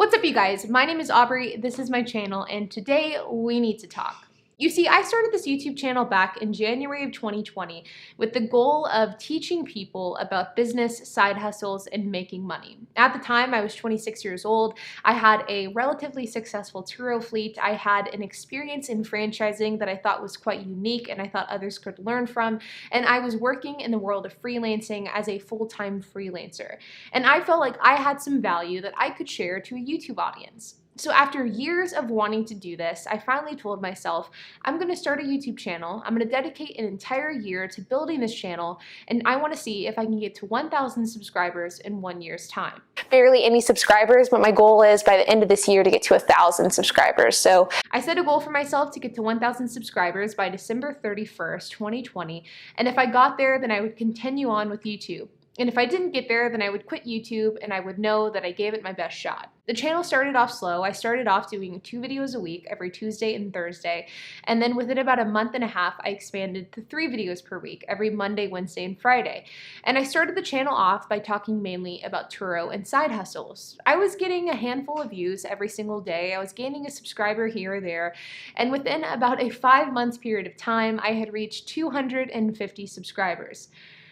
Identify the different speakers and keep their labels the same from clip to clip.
Speaker 1: What's up, you guys? My name is Aubrey, this is my channel, and today we need to talk. You see, I started this YouTube channel back in January of 2020 with the goal of teaching people about business, side hustles, and making money. At the time, I was 26 years old. I had a relatively successful Turo fleet. I had an experience in franchising that I thought was quite unique and I thought others could learn from. And I was working in the world of freelancing as a full-time freelancer. And I felt like I had some value that I could share to a YouTube audience. So after years of wanting to do this, I finally told myself, I'm going to start a YouTube channel. I'm going to dedicate an entire year to building this channel, and I want to see if I can get to 1,000 subscribers in 1 year's time.
Speaker 2: Barely any subscribers, but my goal is by the end of this year to get to 1,000 subscribers. So
Speaker 1: I set a goal for myself to get to 1,000 subscribers by December 31st, 2020, and if I got there, then I would continue on with YouTube. And if I didn't get there, then I would quit YouTube and I would know that I gave it my best shot. The channel started off slow. I started off doing 2 videos a week every Tuesday and Thursday. And then within about a month and a half, I expanded to 3 videos per week every Monday, Wednesday, and Friday. And I started the channel off by talking mainly about Turo and side hustles. I was getting a handful of views every single day. I was gaining a subscriber here or there. And within about a 5-month period of time, I had reached 250 subscribers.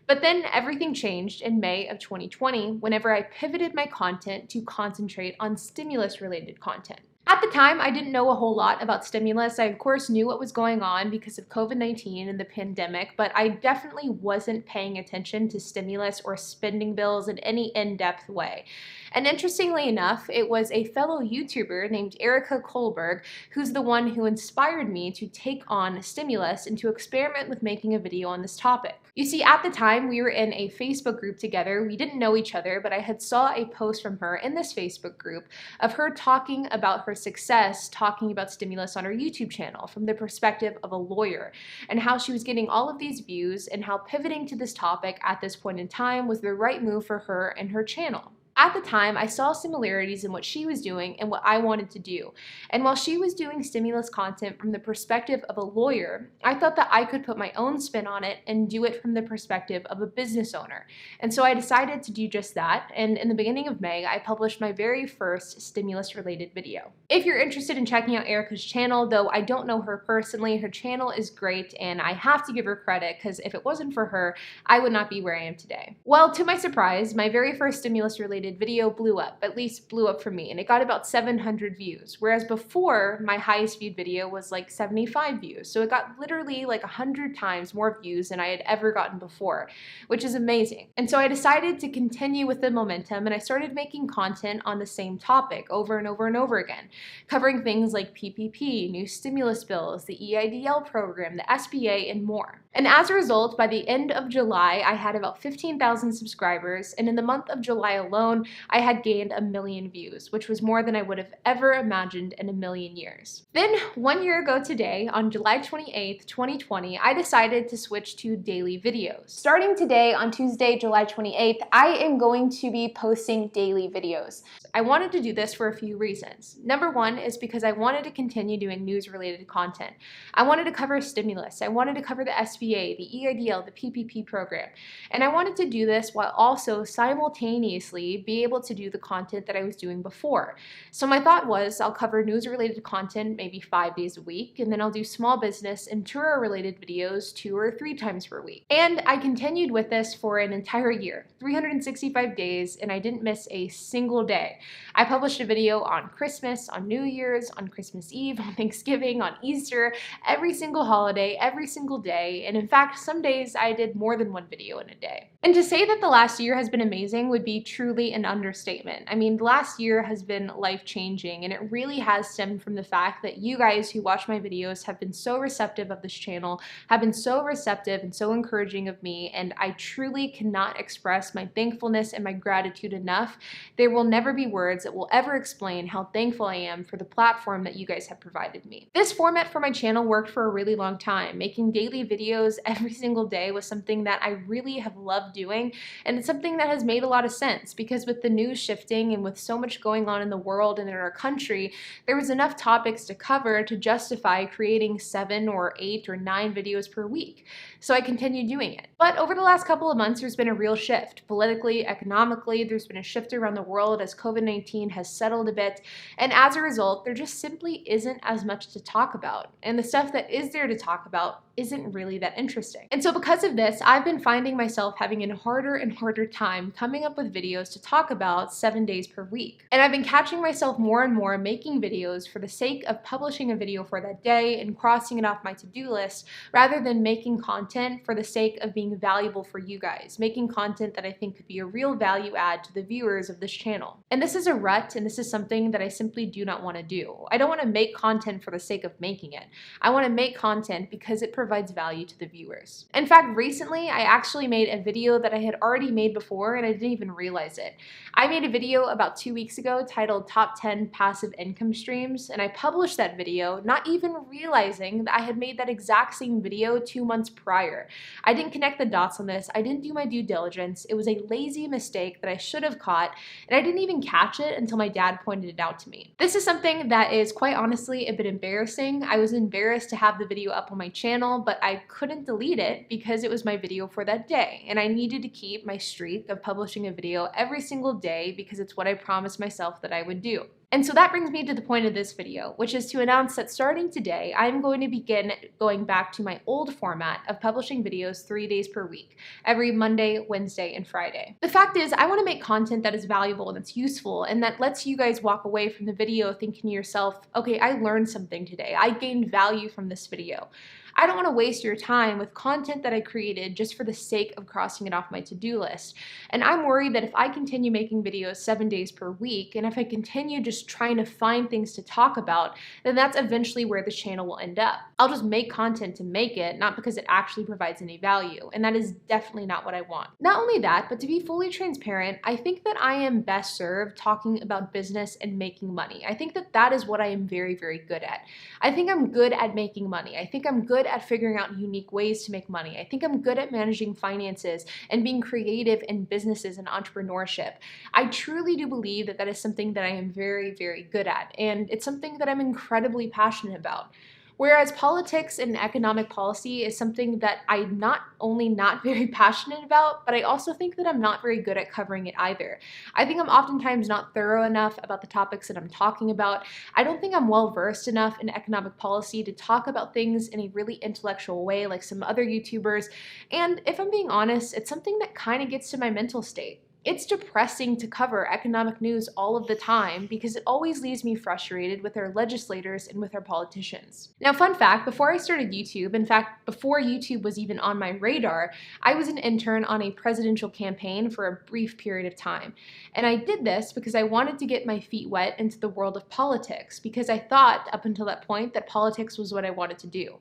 Speaker 1: But then everything changed in May of 2020 whenever I pivoted my content to concentrate on stimulus-related content. At the time, I didn't know a whole lot about stimulus. I, of course, knew what was going on because of COVID-19 and the pandemic, but I definitely wasn't paying attention to stimulus or spending bills in any in-depth way. And interestingly enough, it was a fellow YouTuber named Erica Kohlberg who's the one who inspired me to take on stimulus and to experiment with making a video on this topic. You see, at the time, we were in a Facebook group together. We didn't know each other, but I had saw a post from her in this Facebook group of her talking about her success, talking about stimulus on her YouTube channel from the perspective of a lawyer, and how she was getting all of these views and how pivoting to this topic at this point in time was the right move for her and her channel. At the time, I saw similarities in what she was doing and what I wanted to do. And while she was doing stimulus content from the perspective of a lawyer, I thought that I could put my own spin on it and do it from the perspective of a business owner. And so I decided to do just that. And in the beginning of May, I published my very first stimulus-related video. If you're interested in checking out Erica's channel, though I don't know her personally, her channel is great and I have to give her credit because if it wasn't for her, I would not be where I am today. Well, to my surprise, my very first stimulus-related video blew up, at least blew up for me, and it got about 700 views, whereas before my highest viewed video was like 75 views, so it got literally like 100 times more views than I had ever gotten before, which is amazing. And so I decided to continue with the momentum and I started making content on the same topic over and over and over again, covering things like PPP, new stimulus bills, the EIDL program, the SBA, and more. And as a result, by the end of July, I had about 15,000 subscribers, and in the month of July alone, I had gained 1 million views, which was more than I would have ever imagined in a million years. Then, 1 year ago today, on July 28th, 2020, I decided to switch to daily videos. Starting today, on Tuesday, July 28th, I am going to be posting daily videos. I wanted to do this for a few reasons. Number one is because I wanted to continue doing news-related content. I wanted to cover stimulus. I wanted to cover the SBA, the EIDL, the PPP program. And I wanted to do this while also simultaneously be able to do the content that I was doing before. So my thought was I'll cover news-related content maybe 5 days a week, and then I'll do small business and Turo-related videos 2 or 3 times per week. And I continued with this for an entire year, 365 days, and I didn't miss a single day. I published a video on Christmas, on New Year's, on Christmas Eve, on Thanksgiving, on Easter, every single holiday, every single day, and in fact, some days I did more than 1 video in a day. And to say that the last year has been amazing would be truly an understatement. I mean, the last year has been life-changing, and it really has stemmed from the fact that you guys who watch my videos have been so receptive of this channel, have been so receptive and so encouraging of me, and I truly cannot express my thankfulness and my gratitude enough. There will never be words that will ever explain how thankful I am for the platform that you guys have provided me. This format for my channel worked for a really long time. Making daily videos every single day was something that I really have loved doing, and it's something that has made a lot of sense because because with the news shifting and with so much going on in the world and in our country, there was enough topics to cover to justify creating 7 or 8 or 9 videos per week. So I continued doing it. But over the last couple of months, there's been a real shift. Politically, economically, there's been a shift around the world as COVID-19 has settled a bit. And as a result, there just simply isn't as much to talk about. And the stuff that is there to talk about isn't really that interesting. And so because of this, I've been finding myself having a harder and harder time coming up with videos to talk about 7 days per week. And I've been catching myself more and more making videos for the sake of publishing a video for that day and crossing it off my to-do list, rather than making content for the sake of being valuable for you guys, making content that I think could be a real value add to the viewers of this channel. And this is a rut, and this is something that I simply do not want to do. I don't want to make content for the sake of making it. I want to make content because it provides value to the viewers. In fact, recently I actually made a video that I had already made before and I didn't even realize it. I made a video about 2 weeks ago titled Top 10 Passive Income Streams, and I published that video not even realizing that I had made that exact same video 2 months prior. I didn't connect the dots on this. I didn't do my due diligence. It was a lazy mistake that I should have caught, and I didn't even catch it until my dad pointed it out to me. This is something that is quite honestly a bit embarrassing. I was embarrassed to have the video up on my channel, but I couldn't delete it because it was my video for that day, and I needed to keep my streak of publishing a video every single day because it's what I promised myself that I would do. And so that brings me to the point of this video, which is to announce that starting today, I'm going to begin going back to my old format of publishing videos 3 days per week, every Monday, Wednesday, and Friday. The fact is, I want to make content that is valuable and that's useful and that lets you guys walk away from the video thinking to yourself, okay, I learned something today. I gained value from this video. I don't want to waste your time with content that I created just for the sake of crossing it off my to-do list. And I'm worried that if I continue making videos 7 days per week, and if I continue just trying to find things to talk about, then that's eventually where the channel will end up. I'll just make content to make it, not because it actually provides any value, and that is definitely not what I want. Not only that, but to be fully transparent, I think that I am best served talking about business and making money. I think that that is what I am very, very good at. I think I'm good at making money. I think I'm good at figuring out unique ways to make money. I think I'm good at managing finances and being creative in businesses and entrepreneurship. I truly do believe that that is something that I am very, very good at, and it's something that I'm incredibly passionate about. Whereas politics and economic policy is something that I'm not only not very passionate about, but I also think that I'm not very good at covering it either. I think I'm oftentimes not thorough enough about the topics that I'm talking about. I don't think I'm well versed enough in economic policy to talk about things in a really intellectual way like some other YouTubers. And if I'm being honest, it's something that kind of gets to my mental state. It's depressing to cover economic news all of the time because it always leaves me frustrated with our legislators and with our politicians. Now, fun fact, before I started YouTube, in fact, before YouTube was even on my radar, I was an intern on a presidential campaign for a brief period of time. And I did this because I wanted to get my feet wet into the world of politics because I thought up until that point that politics was what I wanted to do.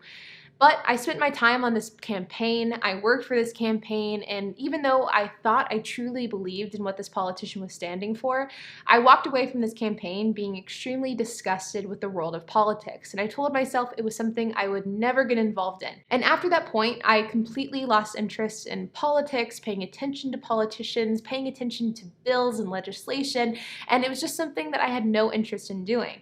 Speaker 1: But I spent my time on this campaign, I worked for this campaign, and even though I thought I truly believed in what this politician was standing for, I walked away from this campaign being extremely disgusted with the world of politics, and I told myself it was something I would never get involved in. And after that point, I completely lost interest in politics, paying attention to politicians, paying attention to bills and legislation, and it was just something that I had no interest in doing.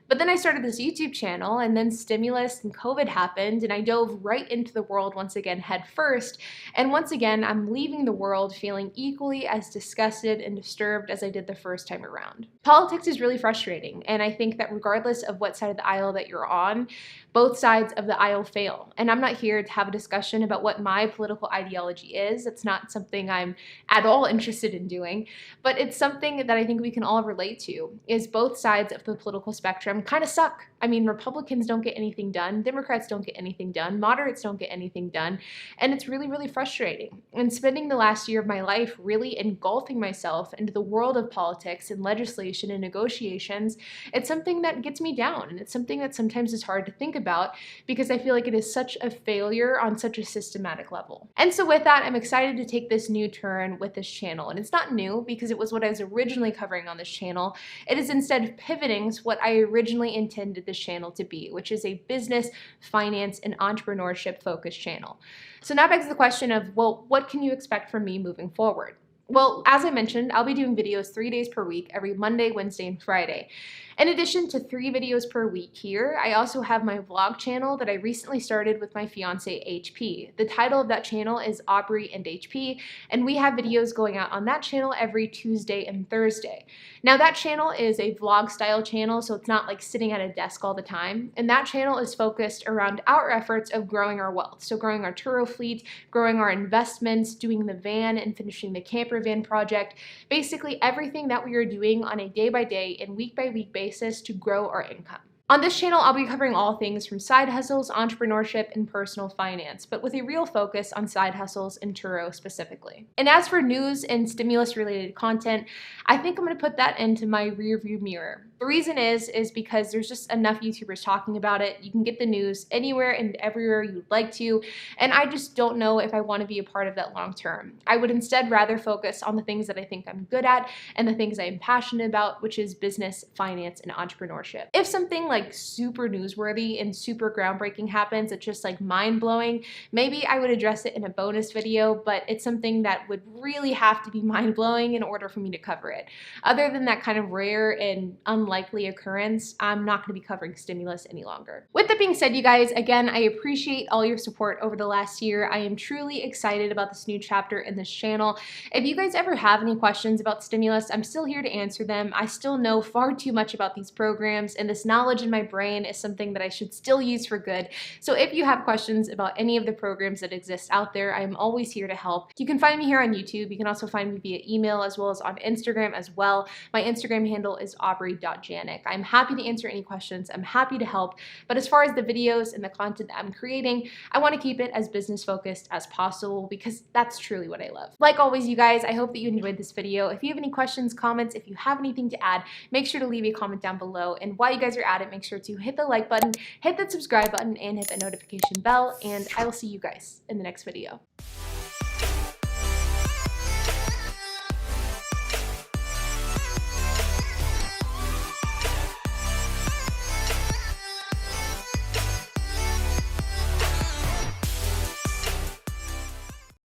Speaker 1: But then I started this YouTube channel, and then stimulus and COVID happened, and I dove right into the world once again head first. And once again, I'm leaving the world feeling equally as disgusted and disturbed as I did the first time around. Politics is really frustrating, and I think that regardless of what side of the aisle that you're on, both sides of the aisle fail. And I'm not here to have a discussion about what my political ideology is. It's not something I'm at all interested in doing, but it's something that I think we can all relate to, is both sides of the political spectrum kind of suck. I mean, Republicans don't get anything done, Democrats don't get anything done, moderates don't get anything done, and it's really, really frustrating. And spending the last year of my life really engulfing myself into the world of politics and legislation and negotiations, it's something that gets me down, and it's something that sometimes is hard to think about because I feel like it is such a failure on such a systematic level. And so with that, I'm excited to take this new turn with this channel. And it's not new because it was what I was originally covering on this channel. It is instead pivoting to what I originally intended this channel to be, which is a business, finance, and entrepreneurship focused channel. So now begs the question of, well, what can you expect from me moving forward? Well, as I mentioned, I'll be doing videos 3 days per week, every Monday, Wednesday, and Friday. In addition to 3 videos per week here, I also have my vlog channel that I recently started with my fiance HP. The title of that channel is Aubrey and HP, and we have videos going out on that channel every Tuesday and Thursday. Now that channel is a vlog style channel, so it's not like sitting at a desk all the time, and that channel is focused around our efforts of growing our wealth. So growing our Turo fleet, growing our investments, doing the van and finishing the camper van project, basically everything that we are doing on a day-by-day and week-by-week basis to grow our income. On this channel, I'll be covering all things from side hustles, entrepreneurship, and personal finance, but with a real focus on side hustles and Turo specifically. And as for news and stimulus-related content, I think I'm going to put that into my rearview mirror. The reason is because there's just enough YouTubers talking about it. You can get the news anywhere and everywhere you'd like to, and I just don't know if I want to be a part of that long term. I would instead rather focus on the things that I think I'm good at and the things I'm passionate about, which is business, finance, and entrepreneurship. If something like super newsworthy and super groundbreaking happens, it's just like mind-blowing, maybe I would address it in a bonus video, but it's something that would really have to be mind-blowing in order for me to cover it. Other than that kind of rare and unlikely occurrence, I'm not going to be covering stimulus any longer. With that being said, you guys, again, I appreciate all your support over the last year. I am truly excited about this new chapter in this channel. If you guys ever have any questions about stimulus, I'm still here to answer them. I still know far too much about these programs, and this knowledge in my brain is something that I should still use for good. So if you have questions about any of the programs that exist out there, I am always here to help. You can find me here on YouTube. You can also find me via email as well as on Instagram as well. My Instagram handle is aubrey.janik. I'm happy to answer any questions. I'm happy to help. But as far as the videos and the content that I'm creating, I want to keep it as business focused as possible because that's truly what I love. Like always, you guys, I hope that you enjoyed this video. If you have any questions, comments, if you have anything to add, make sure to leave a comment down below. And while you guys are at it, make sure to hit the like button, hit that subscribe button, and hit the notification bell. And I will see you guys in the next video.